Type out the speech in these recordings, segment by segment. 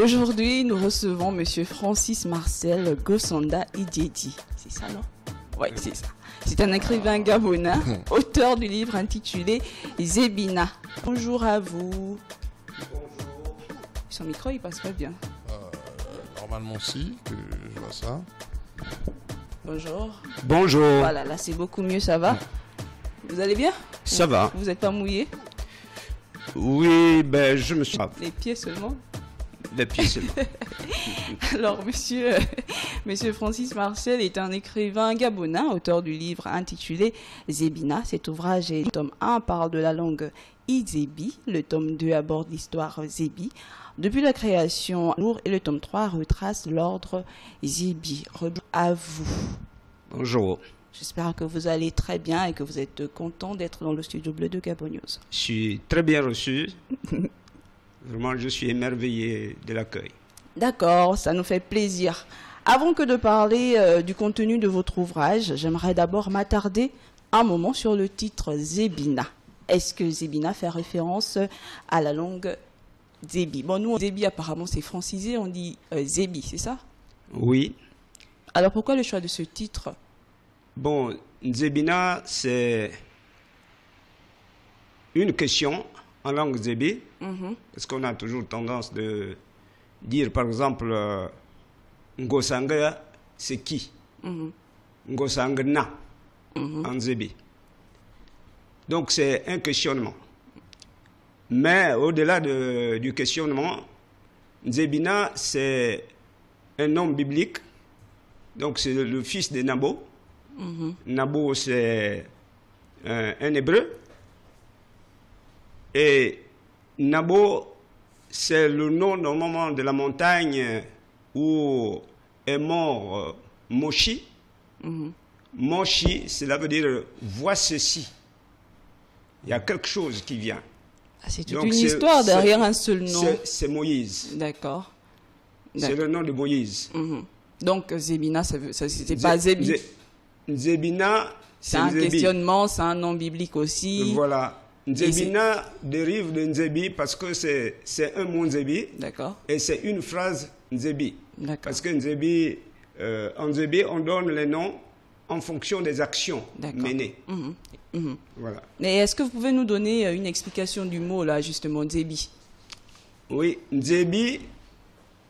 Aujourd'hui, nous recevons Monsieur Francis Marcel Gosanda Idjedi. C'est ça, non? Oui, c'est ça. C'est un écrivain gabonais, auteur du livre intitulé Zébina. Bonjour à vous. Bonjour. Son micro, il passe pas bien. Normalement, si, que je vois ça. Bonjour. Bonjour. Voilà, là c'est beaucoup mieux, ça va? Vous allez bien? Ça va. Vous n'êtes pas mouillé? Oui, ben je me suis... Les pieds seulement? Les pieds seulement. Alors, monsieur Francis Marcel est un écrivain gabonais, auteur du livre intitulé Zébina. Cet ouvrage, le tome 1 parle de la langue Idzebi, le tome 2 aborde l'histoire Zébi. Depuis la création, et le tome 3 retrace l'ordre Zébi. À vous. Bonjour. J'espère que vous allez très bien et que vous êtes content d'être dans le studio bleu de Gabon News. Je suis très bien reçu. Vraiment, je suis émerveillé de l'accueil. D'accord, ça nous fait plaisir. Avant que de parler du contenu de votre ouvrage, j'aimerais d'abord m'attarder un moment sur le titre Zébina. Est-ce que Zébina fait référence à la langue Zébi? Bon, nous, Zébi, apparemment, c'est francisé, on dit Zébi, c'est ça? Oui. Alors, pourquoi le choix de ce titre? Bon, Zébina, c'est une question en langue Zébi, parce qu'on a toujours tendance de dire, par exemple, Ngosanga, c'est qui? Ngosangna, en Zébi. Donc, c'est un questionnement. Mais au-delà du questionnement, Zébina, c'est un nom biblique. Donc, c'est le fils de Nabo. Nabo, c'est un hébreu. Et Nabo, c'est le nom normalement de la montagne où est mort Moshi. Moshi, cela veut dire vois ceci. Il y a quelque chose qui vient. Ah, c'est toute une histoire derrière un seul nom. C'est Moïse. D'accord. C'est le nom de Moïse. Donc Zébina, c'est pas Zébi. Zébina, c'est un questionnement, c'est un nom biblique aussi. Voilà. Zébina dérive de Nzébi parce que c'est un mot Nzébi. D'accord. Et c'est une phrase Nzébi. D'accord. Parce que Nzébi, en Nzébi, on donne les noms en fonction des actions menées. Voilà. Et est-ce que vous pouvez nous donner une explication du mot, là, justement, Nzébi? Oui, Nzébi,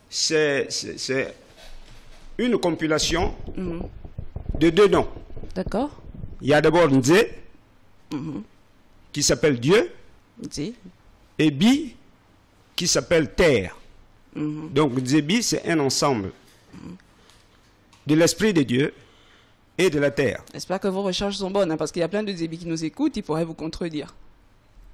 c'est une compilation de deux noms. D'accord. Il y a d'abord Nzé, qui s'appelle Dieu, Nzé, et Bi, qui s'appelle terre. Donc Nzébi, c'est un ensemble de l'esprit de Dieu et de la terre. J'espère que vos recherches sont bonnes, hein, parce qu'il y a plein de Zébi qui nous écoutent, ils pourraient vous contredire.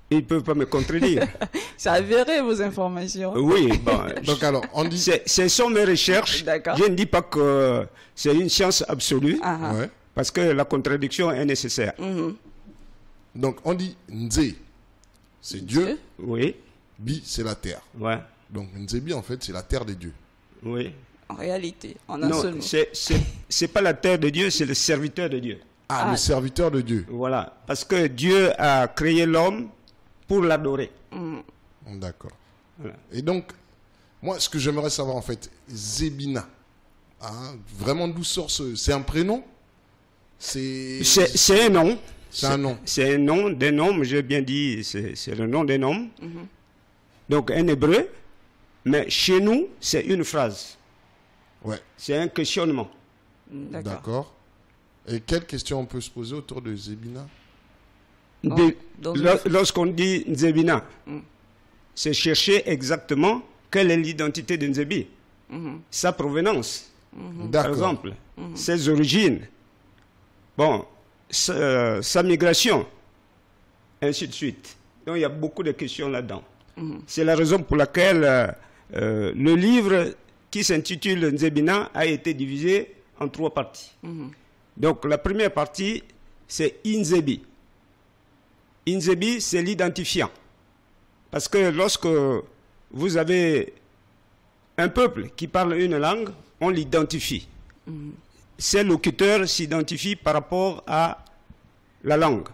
Ils ne peuvent pas me contredire. Ça avéré vos informations. Oui, bon, donc alors, on dit... Ce sont mes recherches. D'accord. Je ne dis pas que c'est une science absolue, Ouais. parce que la contradiction est nécessaire. Donc on dit Nzé, c'est Dieu. Oui, Bi, c'est la terre. ouais, Donc Nzébi, en fait, c'est la terre des dieux. oui. En réalité, en un Non, seul mot. c'est pas la terre de Dieu, c'est le serviteur de Dieu. Ah, le serviteur de Dieu. Voilà, parce que Dieu a créé l'homme pour l'adorer. D'accord. Voilà. Et donc, moi, ce que j'aimerais savoir, en fait, Zébina, hein, vraiment d'où sort ce... C'est un prénom? C'est C'est un nom. C'est un nom. C'est un nom d'un homme, j'ai bien dit, c'est le nom d'un homme. Donc un hébreu, mais chez nous, c'est une phrase. Ouais. C'est un questionnement. D'accord. Et quelle question on peut se poser autour de Zébina? Lorsqu'on dit Nzébina, c'est chercher exactement quelle est l'identité de Nzébi, sa provenance, par exemple, ses origines, bon, sa migration, ainsi de suite. Donc il y a beaucoup de questions là-dedans. C'est la raison pour laquelle le livre qui s'intitule Nzébina a été divisé en 3 parties. Donc la première partie, c'est Inzébi. Inzébi, c'est l'identifiant. Parce que lorsque vous avez un peuple qui parle une langue, on l'identifie. Ces locuteurs s'identifient par rapport à la langue.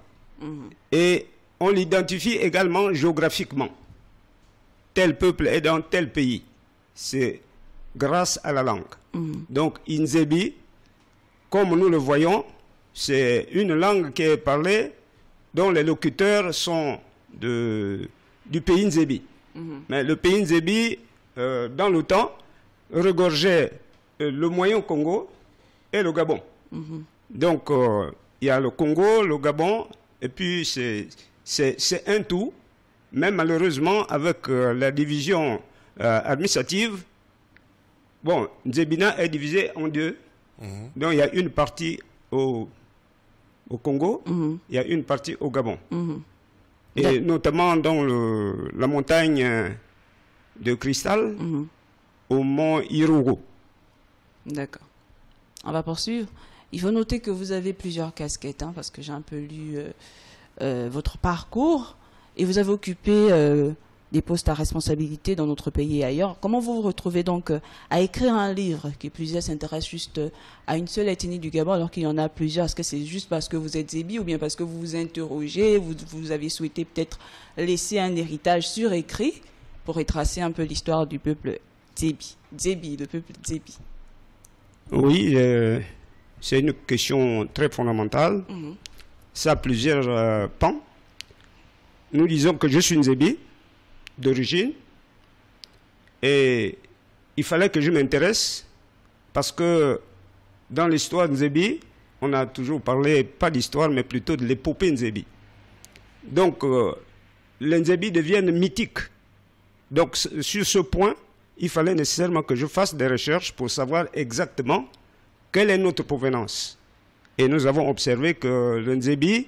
Et on l'identifie également géographiquement. Tel peuple est dans tel pays. c'est grâce à la langue. Donc, Nzebi, comme nous le voyons, c'est une langue qui est parlée, dont les locuteurs sont du pays Nzebi. Mais le pays Nzebi, dans le temps, regorgeait le Moyen Congo et le Gabon. Donc, il y a le Congo, le Gabon, et puis c'est un tout. Mais malheureusement, avec la division administrative, bon, Nzebina est divisé en deux. Donc, il y a une partie au Congo, il y a une partie au Gabon. Et notamment dans la montagne de Cristal, au mont Irugu. D'accord. On va poursuivre. Il faut noter que vous avez plusieurs casquettes, parce que j'ai un peu lu votre parcours, et vous avez occupé des postes à responsabilité dans notre pays et ailleurs. Comment vous vous retrouvez donc à écrire un livre qui, plus est, s'intéresse juste à une seule ethnie du Gabon alors qu'il y en a plusieurs? Est-ce que c'est juste parce que vous êtes Zébi ou bien parce que vous vous interrogez, vous avez souhaité peut-être laisser un héritage surécrit pour retracer un peu l'histoire du peuple Zébi? Zébi, le peuple Zébi. Oui, c'est une question très fondamentale. Ça a plusieurs pans. Nous disons que je suis une Zébi d'origine et il fallait que je m'intéresse parce que dans l'histoire de Nzebi, on a toujours parlé, pas d'histoire, mais plutôt de l'épopée Nzebi. Donc, les Nzebi deviennent mythiques. Donc, sur ce point, il fallait nécessairement que je fasse des recherches pour savoir exactement quelle est notre provenance. Et nous avons observé que le Nzebi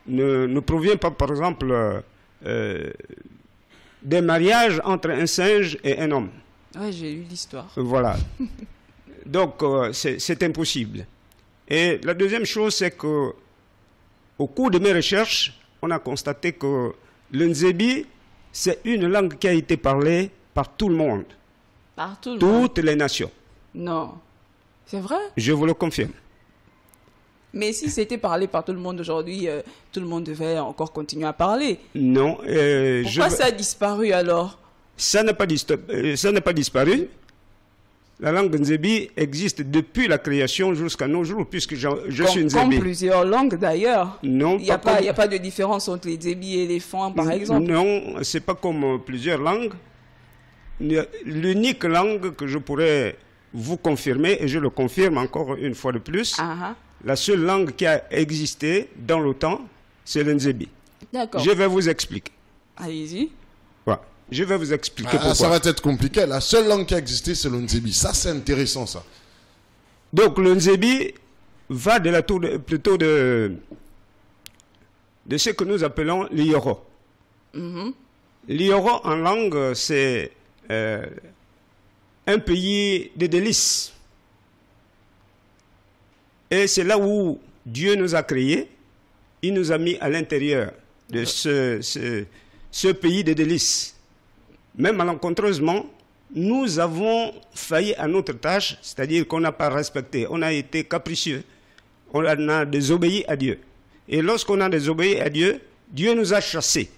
ne provient pas, par exemple, des mariages entre un singe et un homme. Oui, j'ai lu l'histoire. Voilà. Donc, c'est impossible. Et la deuxième chose, c'est que au cours de mes recherches, on a constaté que le Nzebi, c'est une langue qui a été parlée par tout le monde. Par tout le monde? Toutes les nations. Non. C'est vrai? Je vous le confirme. Mais si c'était parlé par tout le monde aujourd'hui, tout le monde devait encore continuer à parler. Non. Pourquoi ça a disparu alors? Ça n'a pas disparu. La langue Nzebi existe depuis la création jusqu'à nos jours, puisque je suis Nzebi. Comme plusieurs langues d'ailleurs. Non. Il n'y a pas de différence entre les Nzebi et les Fang, par exemple. Non, ce n'est pas comme plusieurs langues. L'unique langue que je pourrais vous confirmer, et je le confirme encore une fois de plus, la seule langue qui a existé dans le temps, c'est le Nzebi. D'accord. Je vais vous expliquer. Allez-y. Ouais. Je vais vous expliquer pourquoi. Ça va être compliqué. La seule langue qui a existé, c'est le Nzebi. Ça, c'est intéressant, ça. Donc, le Nzebi va plutôt de ce que nous appelons l'Iyoro. L'Iyoro, en langue, c'est un pays de délices. Et c'est là où Dieu nous a créés. Il nous a mis à l'intérieur de ce pays de délices. Mais malencontreusement, nous avons failli à notre tâche, c'est-à-dire qu'on n'a pas respecté, on a été capricieux, on a désobéi à Dieu. Et lorsqu'on a désobéi à Dieu, Dieu nous a chassés.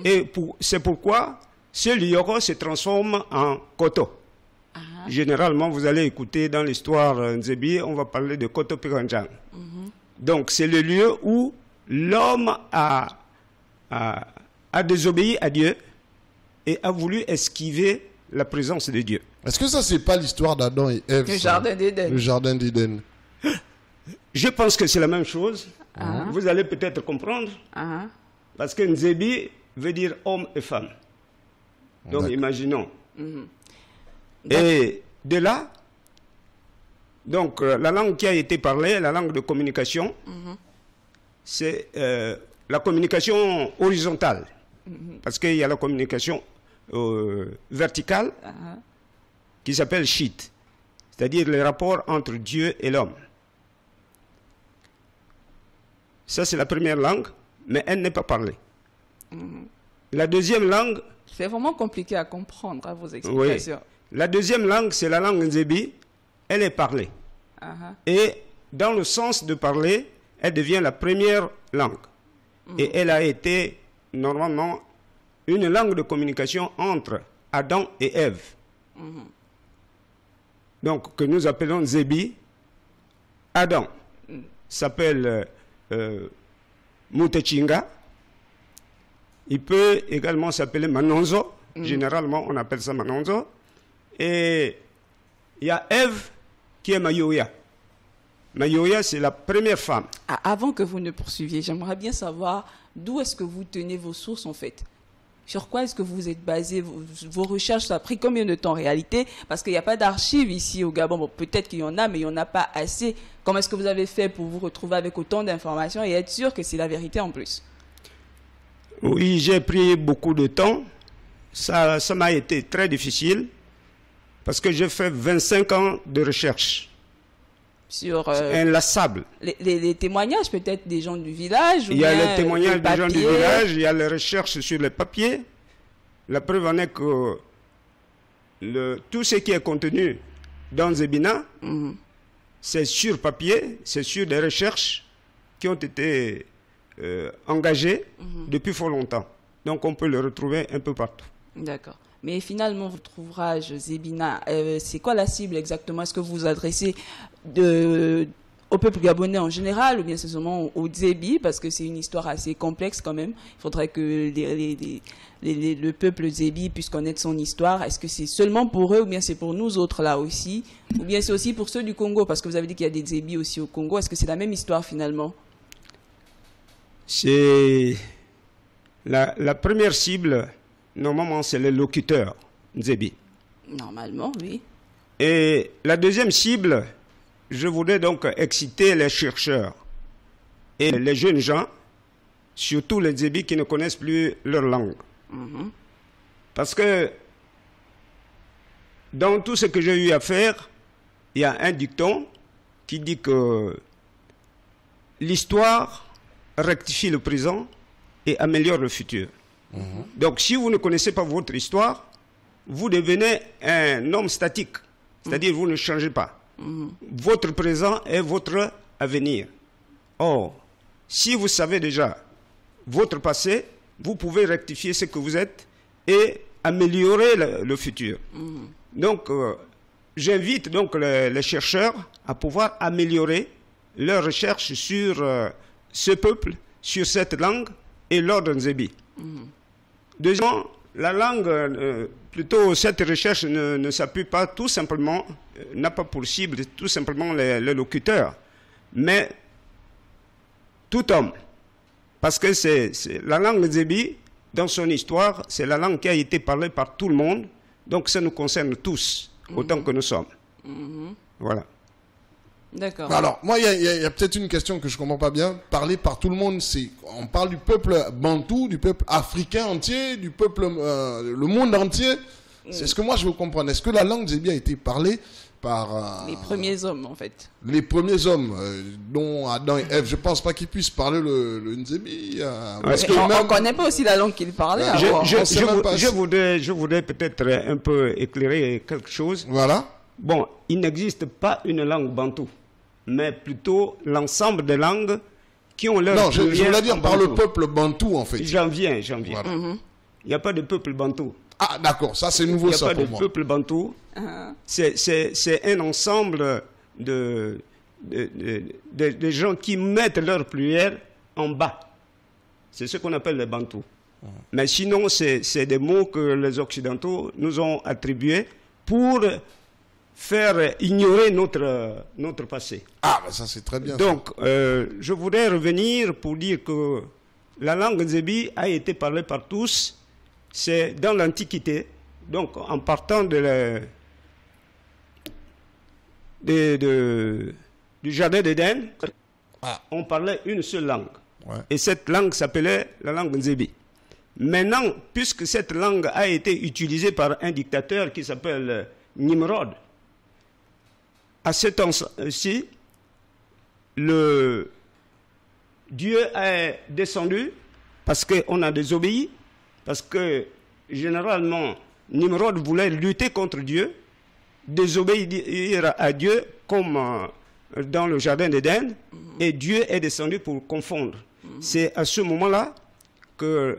Et c'est pourquoi ce Liyoro se transforme en Koto. Généralement, vous allez écouter dans l'histoire Nzebi, on va parler de Koto Piranjang. Donc, c'est le lieu où l'homme a désobéi à Dieu et a voulu esquiver la présence de Dieu. Est-ce que ça, c'est pas l'histoire d'Adam et Ève? Le jardin d'Éden. Le jardin d'Éden. Je pense que c'est la même chose. Vous allez peut-être comprendre. Parce que Nzebi veut dire homme et femme. Donc, imaginons. Et de là, donc, la langue qui a été parlée, la langue de communication, c'est la communication horizontale. Parce qu'il y a la communication verticale qui s'appelle Shit, c'est-à-dire les rapports entre Dieu et l'homme. Ça, c'est la première langue, mais elle n'est pas parlée. La deuxième langue... C'est vraiment compliqué à comprendre, vos explications. Oui. La deuxième langue, c'est la langue Nzebi. Elle est parlée. Et dans le sens de parler, elle devient la première langue. Et elle a été, normalement, une langue de communication entre Adam et Ève. Donc, que nous appelons Zébi. Adam s'appelle Mutechinga. Il peut également s'appeler Manonzo. Généralement, on appelle ça Manonzo. Et il y a Ève qui est Mayoya. Mayoya, c'est la première femme. Ah, avant que vous ne poursuiviez, j'aimerais bien savoir d'où est-ce que vous tenez vos sources en fait. Sur quoi est-ce que vous êtes basé? Vos recherches, ça a pris combien de temps en réalité? Parce qu'il n'y a pas d'archives ici au Gabon. Bon, peut-être qu'il y en a, mais il n'y en a pas assez. Comment est-ce que vous avez fait pour vous retrouver avec autant d'informations et être sûr que c'est la vérité en plus? Oui, j'ai pris beaucoup de temps. Ça m'a été très difficile parce que j'ai fait 25 ans de recherche. Sur inlassable. Les témoignages peut-être des gens du village? Il y a les témoignages des gens du village, il y a les recherches sur les papiers. La preuve en est que tout ce qui est contenu dans Zébina, c'est sur papier, c'est sur des recherches qui ont été engagées depuis fort longtemps. Donc on peut le retrouver un peu partout. D'accord. Mais finalement, votre ouvrage Zébina, c'est quoi la cible exactement? Est-ce que vous vous adressez au peuple gabonais en général ou bien c'est seulement au Zébi? Parce que c'est une histoire assez complexe quand même. Il faudrait que le peuple Zébi puisse connaître son histoire. Est-ce que c'est seulement pour eux ou bien c'est pour nous autres là aussi? Ou bien c'est aussi pour ceux du Congo? Parce que vous avez dit qu'il y a des Zébi aussi au Congo. Est-ce que c'est la même histoire finalement? C'est la première cible. Normalement, c'est les locuteurs Zébi. Normalement, oui. Et la deuxième cible, je voudrais donc exciter les chercheurs et les jeunes gens, surtout les Zébi qui ne connaissent plus leur langue. Parce que dans tout ce que j'ai eu à faire, il y a un dicton qui dit que l'histoire rectifie le présent et améliore le futur. Donc, si vous ne connaissez pas votre histoire, vous devenez un homme statique. C'est-à-dire, vous ne changez pas. Votre présent est votre avenir. Or, si vous savez déjà votre passé, vous pouvez rectifier ce que vous êtes et améliorer le futur. Donc, j'invite donc les chercheurs à pouvoir améliorer leurs recherches sur ce peuple, sur cette langue et l'ordre Zébi. Deuxièmement, la langue, plutôt cette recherche ne s'appuie pas tout simplement, n'a pas pour cible tout simplement les locuteurs, mais tout homme. Parce que c'est la langue Zébi, dans son histoire, c'est la langue qui a été parlée par tout le monde, donc ça nous concerne tous, autant que nous sommes. Voilà. D'accord. Alors, moi, il y a peut-être une question que je ne comprends pas bien. Parler par tout le monde, on parle du peuple bantou, du peuple africain entier, du peuple, le monde entier. C'est ce que moi je veux comprendre. Est-ce que la langue Zébi a été parlée par... les premiers hommes, en fait. Les premiers hommes, dont Adam et Ève. Je ne pense pas qu'ils puissent parler le Nzébi. Parce que on ne connaît pas aussi la langue qu'ils parlaient. Je voudrais peut-être un peu éclairer quelque chose. Voilà. Bon, il n'existe pas une langue bantou, mais plutôt l'ensemble des langues qui ont leur... Non, je voulais dire par le peuple bantou, en fait. J'en viens. Voilà. Il n'y a pas de peuple bantou. Ah, d'accord, ça c'est nouveau ça pour moi. Il n'y a pas de peuple bantou. C'est un ensemble de gens qui mettent leur pluriel en bas. C'est ce qu'on appelle les bantous. Mais sinon, c'est des mots que les Occidentaux nous ont attribués pour faire ignorer notre passé. Ah, ben ça c'est très bien. Donc, je voudrais revenir pour dire que la langue Zébi a été parlée par tous. C'est dans l'Antiquité, donc en partant du Jardin d'Éden, on parlait une seule langue. Ouais. Et cette langue s'appelait la langue Zébi. Maintenant, puisque cette langue a été utilisée par un dictateur qui s'appelle Nimrod, à ce temps-ci, Dieu est descendu parce qu'on a désobéi, parce que généralement, Nimrod voulait lutter contre Dieu, désobéir à Dieu comme dans le jardin d'Éden, et Dieu est descendu pour confondre. C'est à ce moment-là que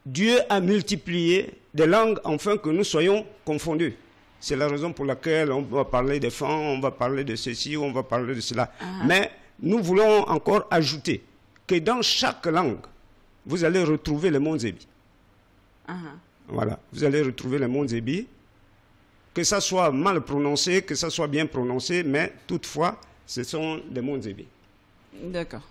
Dieu a multiplié des langues afin que nous soyons confondus. C'est la raison pour laquelle on va parler des fonds, on va parler de ceci, on va parler de cela. Mais nous voulons encore ajouter que dans chaque langue, vous allez retrouver le mot Nzebi. Voilà, vous allez retrouver le mot Nzebi. Que ça soit mal prononcé, que ça soit bien prononcé, mais toutefois, ce sont des mots Nzebi. D'accord.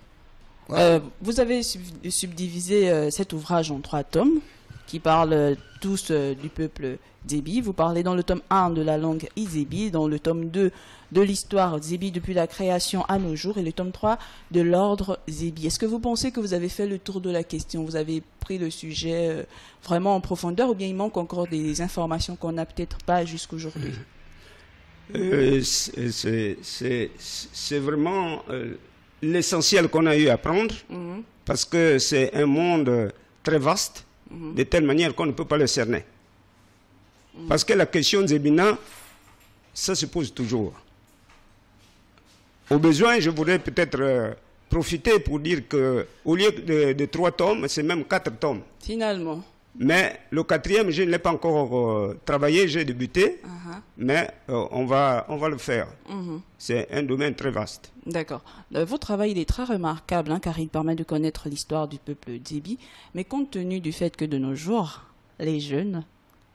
Ouais. Vous avez subdivisé cet ouvrage en 3 tomes qui parlent tous du peuple Dzebi. Vous parlez dans le tome 1 de la langue Izebi, dans le tome 2 de l'histoire Dzebi depuis la création à nos jours et le tome 3 de l'ordre Dzebi. Est-ce que vous pensez que vous avez fait le tour de la question? Vous avez pris le sujet vraiment en profondeur ou bien il manque encore des informations qu'on n'a peut-être pas jusqu'aujourd'hui? C'est vraiment l'essentiel qu'on a eu à prendre parce que c'est un monde très vaste de telle manière qu'on ne peut pas le cerner. Parce que la question Zebina, ça se pose toujours. Au besoin, je voudrais peut-être profiter pour dire qu'au lieu de 3 tomes, c'est même 4 tomes. Finalement. Mais le 4e, je ne l'ai pas encore travaillé, j'ai débuté, mais on va le faire. C'est un domaine très vaste. D'accord. Votre travail il est très remarquable, car il permet de connaître l'histoire du peuple Dzebi. Mais compte tenu du fait que de nos jours, les jeunes,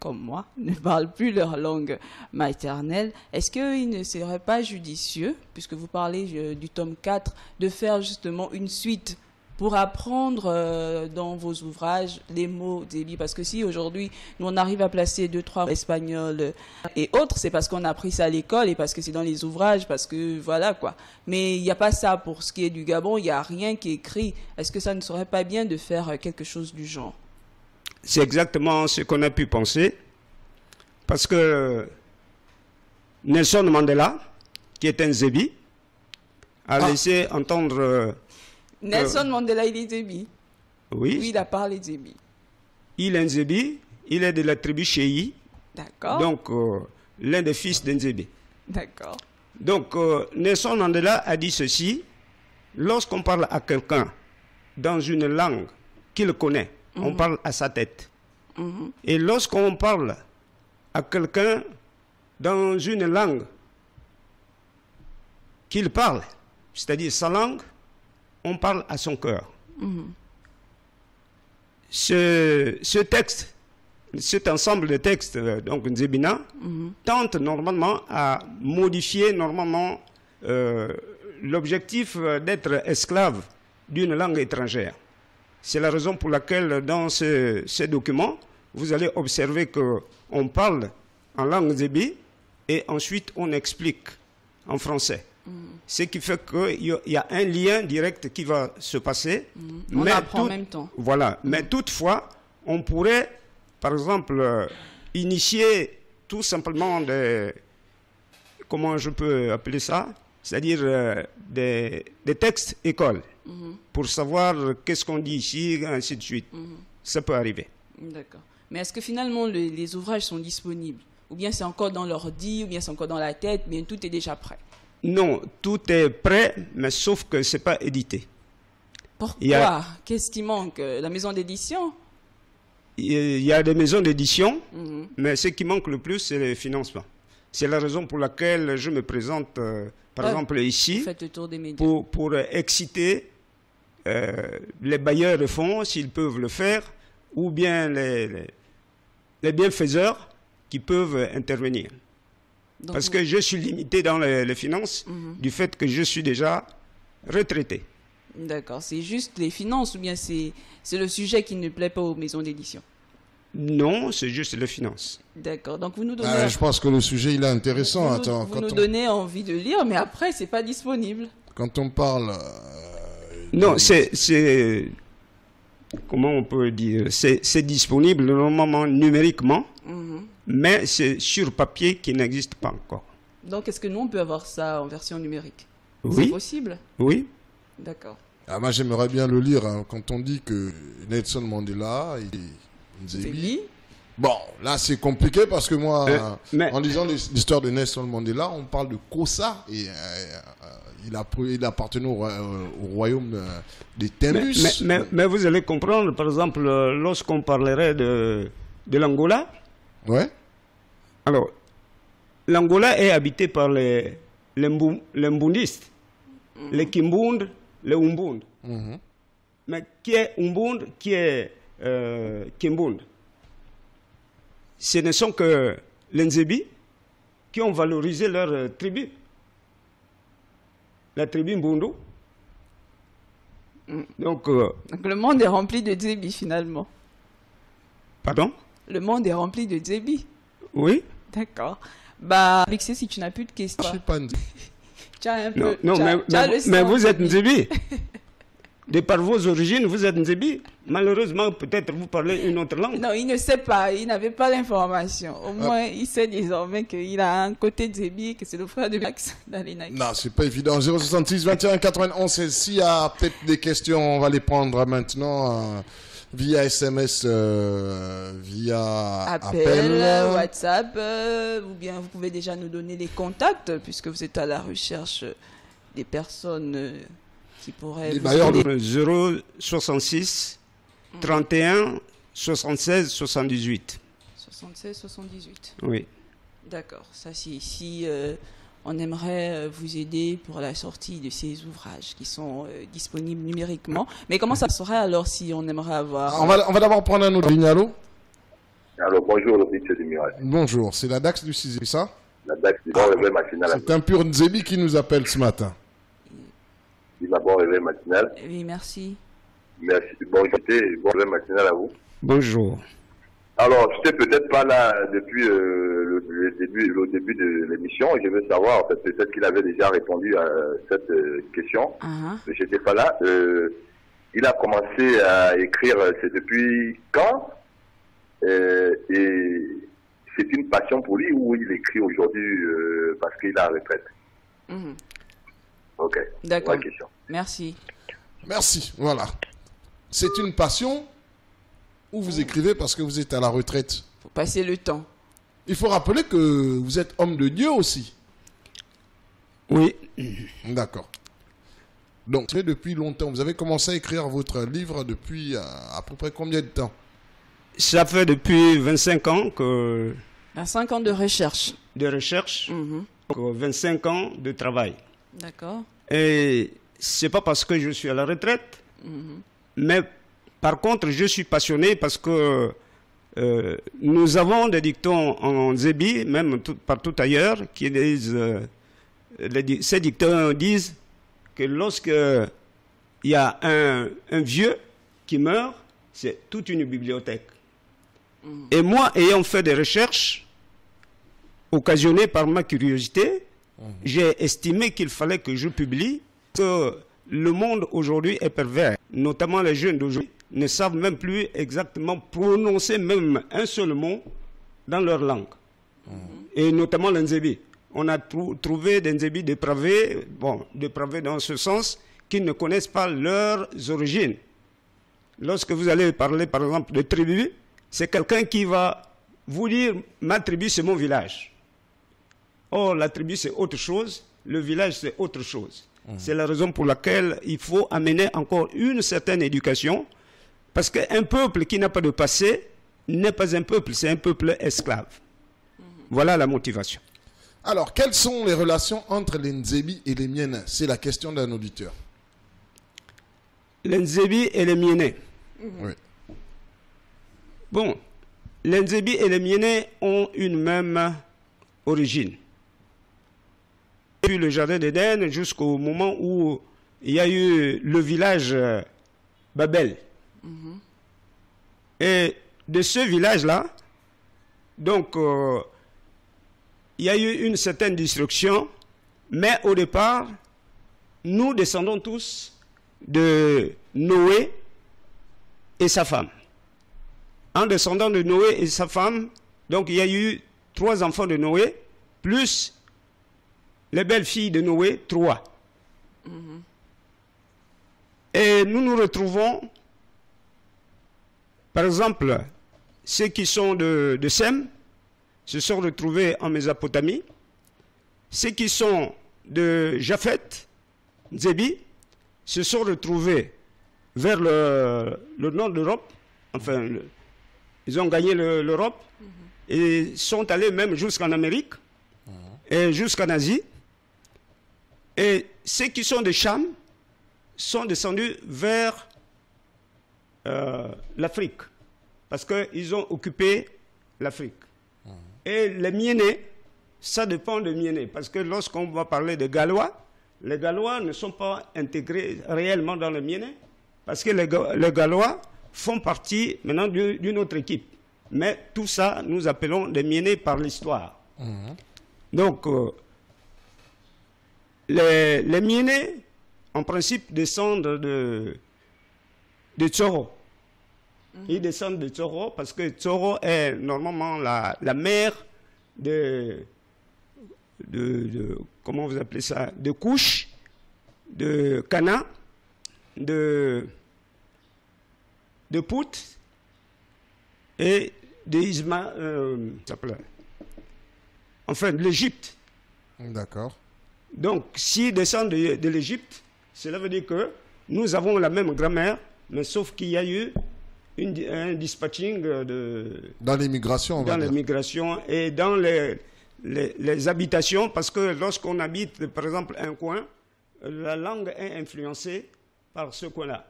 comme moi, ne parlent plus leur langue maternelle, est-ce qu'il ne serait pas judicieux, puisque vous parlez du tome 4, de faire justement une suite pour apprendre dans vos ouvrages les mots Dzebi? Parce que si aujourd'hui, nous on arrive à placer 2-3 espagnols et autres, c'est parce qu'on a appris ça à l'école et parce que c'est dans les ouvrages, parce que voilà quoi. Mais il n'y a pas ça pour ce qui est du Gabon, il n'y a rien qui est écrit. Est-ce que ça ne serait pas bien de faire quelque chose du genre? C'est exactement ce qu'on a pu penser, parce que Nelson Mandela, qui est un Dzebi, a laissé entendre... Nelson Mandela, il est Dzebi. Oui. Oui, il a parlé Dzebi. Il est un Dzebi, il est de la tribu Chéi. D'accord. Donc, l'un des fils d'un Dzebi. D'accord. Donc, Nelson Mandela a dit ceci: lorsqu'on parle à quelqu'un dans une langue qu'il connaît, on parle à sa tête. Et lorsqu'on parle à quelqu'un dans une langue qu'il parle, c'est-à-dire sa langue, on parle à son cœur. Ce texte, cet ensemble de textes, donc Nzebina, tente normalement à modifier normalement l'objectif d'être esclave d'une langue étrangère. C'est la raison pour laquelle dans ces documents, vous allez observer qu'on parle en langue Dzebi et ensuite on explique en français. Ce qui fait qu'il y a un lien direct qui va se passer. On apprend en même temps. Voilà. Mais toutefois, on pourrait, par exemple, initier tout simplement des... Comment je peux appeler ça? C'est-à-dire des textes écoles. Pour savoir qu'est-ce qu'on dit ici, ainsi de suite. Ça peut arriver. D'accord. Mais est-ce que finalement les ouvrages sont disponibles? Ou bien c'est encore dans l'ordi, ou bien c'est encore dans la tête, mais tout est déjà prêt? Non, tout est prêt, mais sauf que ce n'est pas édité. Pourquoi? Qu'est-ce qui manque? La maison d'édition? Il y a des maisons d'édition, mais ce qui manque le plus, c'est le financement. C'est la raison pour laquelle je me présente, par exemple, ici, faites le tour des médias. pour exciter les bailleurs de fonds, s'ils peuvent le faire, ou bien les bienfaiseurs qui peuvent intervenir. Donc, parce que je suis limité dans les finances du fait que je suis déjà retraité. D'accord. C'est juste les finances ou bien c'est le sujet qui ne plaît pas aux maisons d'édition? Non, c'est juste les finances. D'accord. Donc vous nous donnez... je pense que le sujet il est intéressant. Vous nous donnez envie de lire, mais après c'est pas disponible. Quand on parle... non, c'est... Comment on peut dire? C'est disponible normalement numériquement. Mais c'est sur papier qui n'existe pas encore. Donc, est-ce que nous, on peut avoir ça en version numérique? Oui. C'est possible? Oui. D'accord. Moi, j'aimerais bien le lire. Quand on dit que Nelson Mandela et Nzebi... Bon, là, c'est compliqué parce que moi, en lisant l'histoire de Nelson Mandela, on parle de Kossa et il appartenait au royaume des Tembus. Mais vous allez comprendre, par exemple, lorsqu'on parlerait de l'Angola. Ouais. Alors, l'Angola est habité par les Mbundistes, les Kimbund, les Umbund. Mais qui est Umbund, qui est Kimbund? Ce ne sont que les Nzebi qui ont valorisé leur tribu. La tribu Mbundu. Donc le monde est rempli de Nzebi finalement. Pardon? Le monde est rempli de Nzebi. Oui. D'accord. Bah, Alexis, si tu n'as plus de questions. Je sais pas. Tu as un peu. Non, mais vous êtes Nzebi. De par vos origines, vous êtes Nzebi. Malheureusement, peut-être vous parlez une autre langue. Non, il ne sait pas. Il n'avait pas l'information. Au moins, il sait désormais qu'il a un côté Nzebi, que c'est le frère de Max d'Alenaï. Non, c'est pas évident. 066 21 91 16. S'il y a peut-être des questions, on va les prendre maintenant via SMS, via appel. WhatsApp, ou bien vous pouvez déjà nous donner les contacts, puisque vous êtes à la recherche des personnes qui pourraient... D'ailleurs, 066 31 76 78. 76 78. Oui. D'accord. Ça, c'est ici. On aimerait vous aider pour la sortie de ces ouvrages qui sont disponibles numériquement. Mais comment ça serait alors si on aimerait avoir... On va d'abord prendre un autre ligne. Allô? Alors, bonjour, l'officier du Mirage. Bonjour, c'est la DAX du 6e, c'est ça? La DAX du bon réveil matinal. C'est un pur Nzebi qui nous appelle ce matin. Il m'a bon réveil matinal. Oui, merci. Merci. Bon réveil matinal à vous. Bonjour. Alors, je n'étais peut-être pas là depuis le début de l'émission. Je veux savoir, en fait, peut-être qu'il avait déjà répondu à cette question. Mais je n'étais pas là. Il a commencé à écrire, c'est depuis quand? Et c'est une passion pour lui ou il écrit aujourd'hui parce qu'il a la retraite? Ok. D'accord. Merci. Merci. Voilà. C'est une passion ou vous écrivez parce que vous êtes à la retraite? Faut passer le temps. Il faut rappeler que vous êtes homme de Dieu aussi. Oui. D'accord. Donc, depuis longtemps, vous avez commencé à écrire votre livre depuis à peu près combien de temps? Ça fait depuis 25 ans que... 25 ans de recherche. De recherche, donc 25 ans de travail. D'accord. Et c'est pas parce que je suis à la retraite, mais par contre, je suis passionné parce que nous avons des dictons en Nzebi, même partout ailleurs, qui disent, ces dictons disent que lorsque il y a un vieux qui meurt, c'est toute une bibliothèque. Et moi, ayant fait des recherches occasionnées par ma curiosité, j'ai estimé qu'il fallait que je publie, que le monde aujourd'hui est pervers, notamment les jeunes d'aujourd'hui ne savent même plus exactement prononcer même un seul mot dans leur langue. Et notamment l'Nzebi. On a trouvé des Nzebi dépravés, bon, dépravés dans ce sens, qui ne connaissent pas leurs origines. Lorsque vous allez parler, par exemple, de tribu, c'est quelqu'un qui va vous dire « ma tribu, c'est mon village ». Or, la tribu, c'est autre chose, le village, c'est autre chose. C'est la raison pour laquelle il faut amener encore une certaine éducation, parce qu'un peuple qui n'a pas de passé n'est pas un peuple, c'est un peuple esclave. Voilà la motivation. Alors, quelles sont les relations entre les Nzebi et les Mienins? C'est la question d'un auditeur. Les Nzebi et les Mienins. Oui. Bon, les Nzebi et les Mienins ont une même origine. Depuis le jardin d'Éden jusqu'au moment où il y a eu le village Babel. Et de ce village-là, donc, il y a eu une certaine destruction, mais au départ, nous descendons tous de Noé et sa femme. En descendant de Noé et sa femme, donc il y a eu 3 enfants de Noé, plus les belles filles de Noé, 3. Et nous nous retrouvons, par exemple, ceux qui sont de Sem se sont retrouvés en Mésopotamie. Ceux qui sont de Japhet, Nzebi, se sont retrouvés vers le nord de l'Europe. Enfin, ils ont gagné l'Europe et sont allés même jusqu'en Amérique. et jusqu'en Asie. Et ceux qui sont de Cham sont descendus vers l'Afrique, parce qu'ils ont occupé l'Afrique. Et les Mienais, ça dépend des Mienais, parce que lorsqu'on va parler de Gallois, les Gallois ne sont pas intégrés réellement dans les Mienais, parce que les Gallois font partie maintenant d'une autre équipe. Mais tout ça, nous appelons des Mienais par l'histoire. Donc, les Mienais, en principe, descendent de Tsoro. Ils descendent de Tsoro parce que Tsoro est normalement la mère de comment vous appelez ça, de Couche, de Cana, de Pout et de enfin de l'Égypte. D'accord. Donc, s'ils descendent de l'Égypte, cela veut dire que nous avons la même grammaire, mais sauf qu'il y a eu un dispatching dans l'immigration, dans l'immigration et dans les habitations, parce que lorsqu'on habite, par exemple, un coin, la langue est influencée par ce coin-là.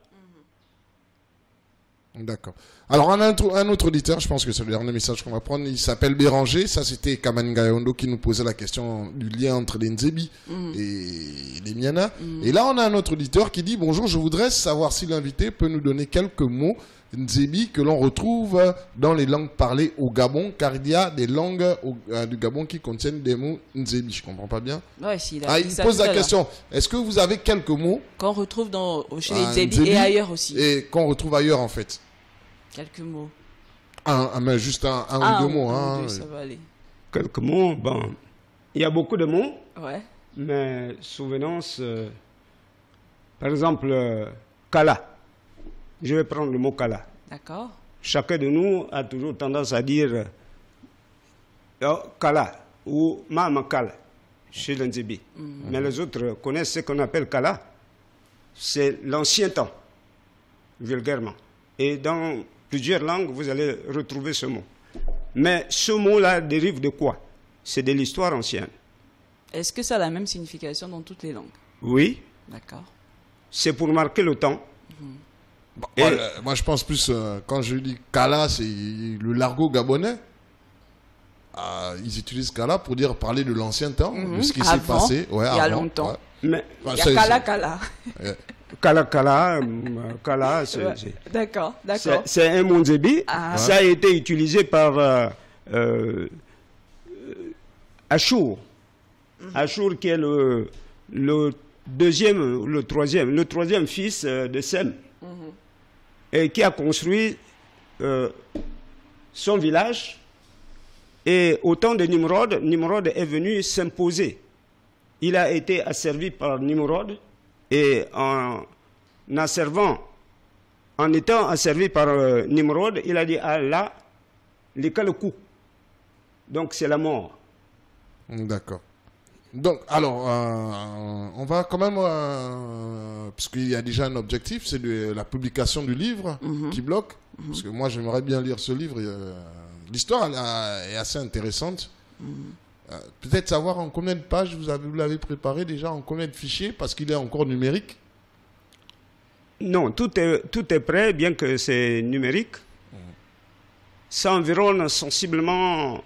D'accord. Alors, on a un autre auditeur, je pense que c'est le dernier message qu'on va prendre. Il s'appelle Béranger. Ça, c'était Kaman Gayondo qui nous posait la question du lien entre les Nzebi et les Miana. Et là, on a un autre auditeur qui dit: bonjour, je voudrais savoir si l'invité peut nous donner quelques mots Nzebi que l'on retrouve dans les langues parlées au Gabon, car il y a des langues du Gabon qui contiennent des mots Nzebi. Je comprends pas bien. Ouais, il pose la question: est-ce que vous avez quelques mots qu'on retrouve chez les Nzebi et ailleurs aussi, et qu'on retrouve ailleurs en fait? Quelques mots. Mais juste un ou deux mots. Deux, ça va aller. Quelques mots, bon. Il y a beaucoup de mots. Ouais. Mais souvenance, par exemple, Kala. Je vais prendre le mot Kala. D'accord. Chacun de nous a toujours tendance à dire Kala ou Mama Kala chez l'Nzebi. Mais les autres connaissent ce qu'on appelle Kala. C'est l'ancien temps, vulgairement. Et dans plusieurs langues, vous allez retrouver ce mot. Mais ce mot-là dérive de quoi? C'est de l'histoire ancienne. Est-ce que ça a la même signification dans toutes les langues? Oui. D'accord. C'est pour marquer le temps. Bon, moi, je pense plus, quand je dis Kala, c'est le l'argot gabonais. Ils utilisent Kala pour parler de l'ancien temps, de ce qui s'est passé. Ouais, il y a longtemps. Ouais. Mais, il y a Kala. Kala, d'accord. C'est un mot Nzebi. Ça a été utilisé par Achour. Achour qui est le deuxième, le troisième fils de Sem. Et qui a construit son village. Et au temps de Nimrod, Nimrod est venu s'imposer. Il a été asservi par Nimrod. Et en étant asservi par Nimrod, il a dit: ah là, les cas le coup. Donc c'est la mort. D'accord. Donc, alors, on va quand même, puisqu'il y a déjà un objectif, c'est la publication du livre qui bloque. Parce que moi, j'aimerais bien lire ce livre. L'histoire est assez intéressante. Peut-être savoir en combien de pages vous l'avez préparé déjà, en combien de fichiers, parce qu'il est encore numérique. Non, tout est prêt, bien que c'est numérique. Ça environne sensiblement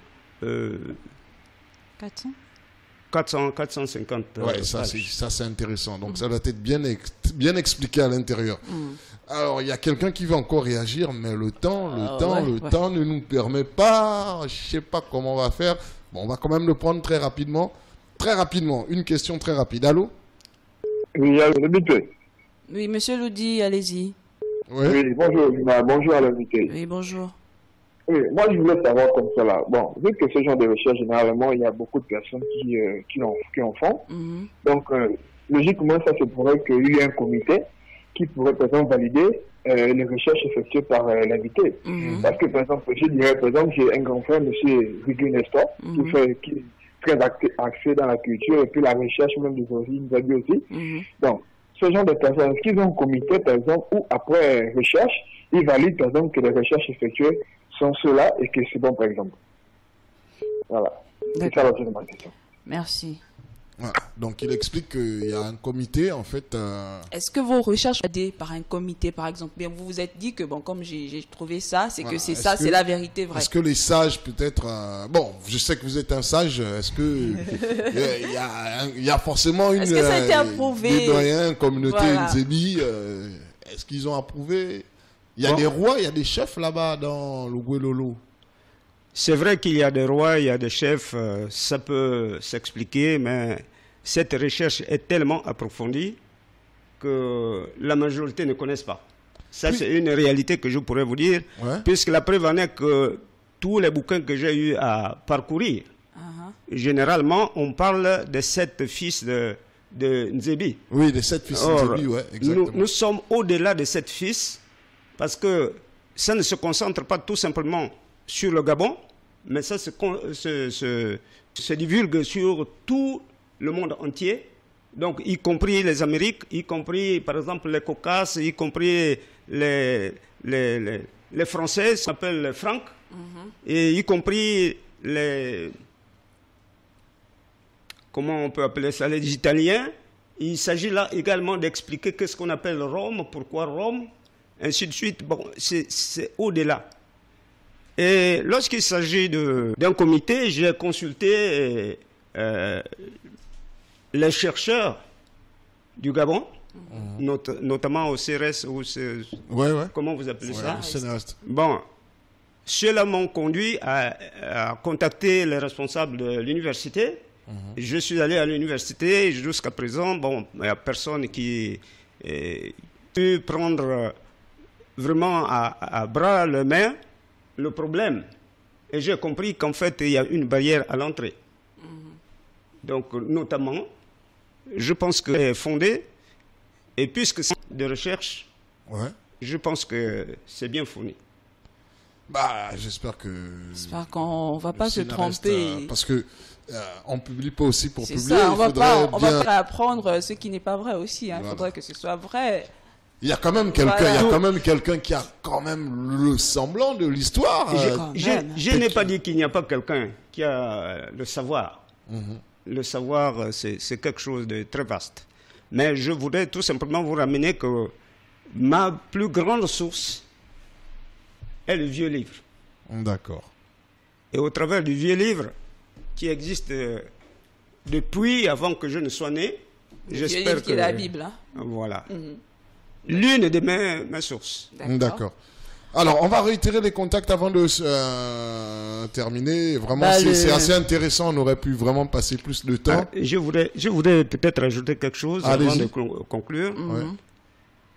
450 ouais, ça c'est intéressant. Donc ça doit être bien expliqué à l'intérieur. Alors il y a quelqu'un qui veut encore réagir, mais le temps ne nous permet pas. Je sais pas comment on va faire. Bon, on va quand même le prendre très rapidement. Très rapidement, une question très rapide. Allô? Oui, à l'invité. Oui, monsieur Loudi, allez-y. Oui, bonjour. Bonjour à l'invité. Oui, bonjour. Oui, moi je voulais savoir comme ça là. Bon, vu que ce genre de recherche, généralement, il y a beaucoup de personnes qui en font. Donc, logiquement, ça se pourrait qu'il y ait un comité qui pourrait, par exemple, valider les recherches effectuées par l'invité. Parce que, par exemple, j'ai un grand frère, M. Rigu Nestor, qui est très axé dans la culture et puis la recherche même des origines nzabi aussi. Donc, ce genre de personnes, est-ce qu'ils ont un comité, par exemple, où après recherche, ils valident, par exemple, que les recherches effectuées sont ceux-là et que c'est bon, par exemple. Voilà. C'est ça la question. Merci. Voilà. Donc il explique qu'il y a un comité en fait. Est-ce que vos recherches sont aidées par un comité par exemple? Bien, vous vous êtes dit que bon, comme j'ai trouvé ça, c'est que c'est ça, c'est la vérité vraie. Est-ce que les sages peut-être bon, je sais que vous êtes un sage. Est-ce que il y a forcément une est-ce que ça a été approuvé? Des doyens, communauté Voilà. Nzebi, est-ce qu'ils ont approuvé? Il y a des rois, il y a des chefs là-bas dans le Gwelolo. C'est vrai qu'il y a des rois, il y a des chefs, ça peut s'expliquer, mais cette recherche est tellement approfondie que la majorité ne connaissent pas. Ça, c'est une réalité que je pourrais vous dire, puisque la preuve en est que tous les bouquins que j'ai eu à parcourir, généralement, on parle des 7 fils de Nzebi. Oui, des 7 fils de Nzebi, oui, exactement. Nous sommes au-delà de 7 fils, parce que ça ne se concentre pas tout simplement sur le Gabon, mais ça se divulgue sur tout le monde entier, donc y compris les Amériques, y compris par exemple les Caucases, y compris les Français, ça s'appelle les Francs, et y compris les... Comment on peut appeler ça, les Italiens. Il s'agit là également d'expliquer qu'est-ce qu'on appelle Rome, pourquoi Rome, ainsi de suite. Bon, c'est au-delà. Et lorsqu'il s'agit d'un comité, j'ai consulté les chercheurs du Gabon, notamment au CRS, ou comment vous appelez ça? Bon, ceux-là m'ont conduit à contacter les responsables de l'université. Je suis allé à l'université, jusqu'à présent, bon, il n'y a personne qui peut prendre vraiment à bras le main le problème. Et j'ai compris qu'en fait, il y a une barrière à l'entrée. Donc, notamment, je pense que c'est fondé, et puisque c'est de recherche, je pense que c'est bien fourni. Bah, j'espère qu'on ne va pas se tromper. Parce que on ne publie pas aussi pour publier. Ça, on va pas apprendre ce qui n'est pas vrai aussi. Il faudrait que ce soit vrai. Il y a quand même quelqu'un qui a quand même le semblant de l'histoire. Je n'ai pas dit qu'il n'y a pas quelqu'un qui a le savoir. Le savoir, c'est quelque chose de très vaste. Mais je voudrais tout simplement vous ramener que ma plus grande source est le vieux livre. D'accord. Et au travers du vieux livre, qui existe depuis avant que je ne sois né, j'espère que... la Bible. Hein. Voilà. L'une de mes sources. D'accord. Alors, on va réitérer les contacts avant de terminer. Vraiment, c'est assez intéressant. On aurait pu vraiment passer plus de temps. Je voudrais peut-être ajouter quelque chose avant de conclure.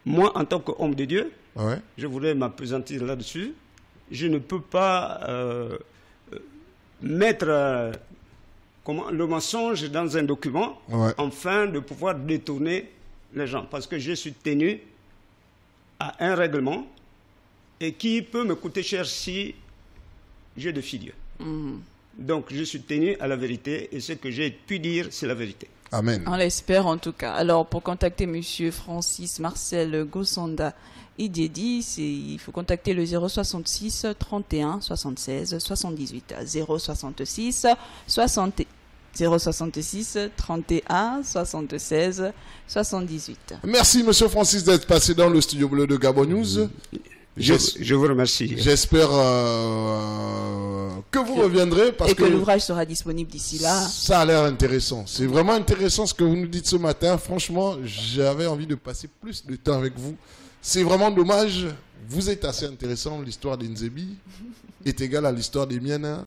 Moi, en tant qu'homme de Dieu, je voudrais m'appesantir là-dessus. Je ne peux pas mettre le mensonge dans un document afin de pouvoir détourner les gens. Parce que je suis tenu à un règlement et qui peut me coûter cher si je défie Dieu. Donc, je suis tenu à la vérité et ce que j'ai pu dire, c'est la vérité. Amen. On l'espère en tout cas. Alors, pour contacter Monsieur Francis Marcel Gosonda Idiedi, il faut contacter le 066 31 76 78 066 31 76 78. Merci Monsieur Francis d'être passé dans le studio bleu de Gabon News. Je vous remercie. J'espère que vous reviendrez parce que l'ouvrage sera disponible d'ici là. Ça a l'air intéressant. C'est vraiment intéressant ce que vous nous dites ce matin. Franchement, j'avais envie de passer plus de temps avec vous. C'est vraiment dommage. Vous êtes assez intéressant. L'histoire d'Nzebi est égale à l'histoire des Miennes.